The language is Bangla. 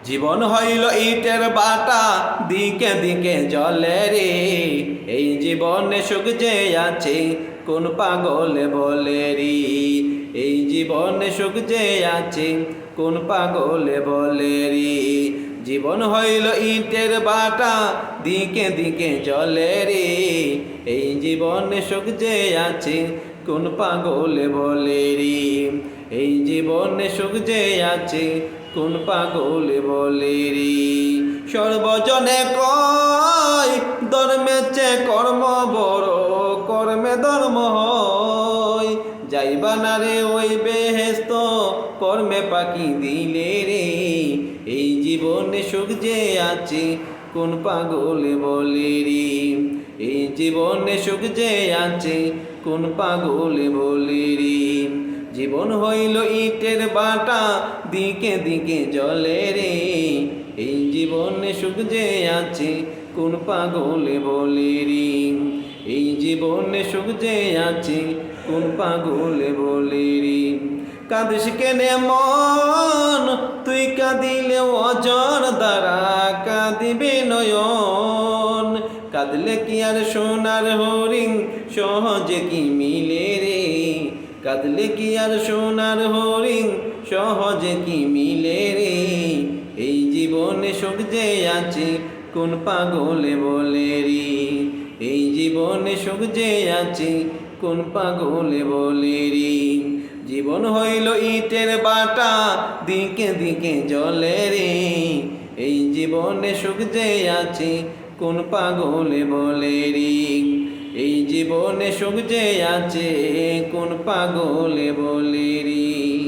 জীবন হইল ইটের বাটা, দিকে দিকে জ্বলে রে। এই জীবনে সুখ যে আছে, কোন পাগলে বলে রে। এই জীবনে সুখ যে আছে, কোন পাগলে বলে রে। জীবন হইল ইটের বাটা, দিকে দিকে জ্বলে রে। এই জীবনে সুখ যে আছে, কোন পাগলে বলে রে। এই জীবনে সুখ যে আছে, কোন পাগলে বলে রে। সর্বজনে কয় ধর্মের কর্ম বড়, কর্মে ধর্ম হয়। যাইবা না রে ওই বেহেস্ত, কর্মে পাখি দিলে রে। এই জীবনে সুখ যে আছে, কোন পাগলে বলে রে। এই জীবনে সুখ যে আছে, কোন পাগলে বলে রে। জীবন হইল ইটের বাটা, দিকে দিকে জ্বলে রে। এই জীবনে সুখ যে আছে, কোন পাগলে বলে রে। এই জীবনে সুখ যে আছে, কোন পাগলে বলে রে। কাঁদিস কেনে মন, তুই কাঁদিলে অজর দ্বারা কাঁদিবে নয়ন। কাঁদলে কি আর সোনার হরিণ সহজে কি মিলে রে। কাঁদলে কি আর সোনার হরিণ সহজে কি মিলে রে। এই জীবনে সুখ যে আছে, কোন পাগলে বলে রে। এই জীবনে সুখ যে আছে, কোন পাগলে বলে রে। জীবন হইল ইটের বাটা, দিকে দিকে জ্বলে রে। এই জীবনে সুখ যে আছে, কোন পাগলে বলে রে। এই জীবনে সুখ যে আছে, কোন পাগলে বলে রে।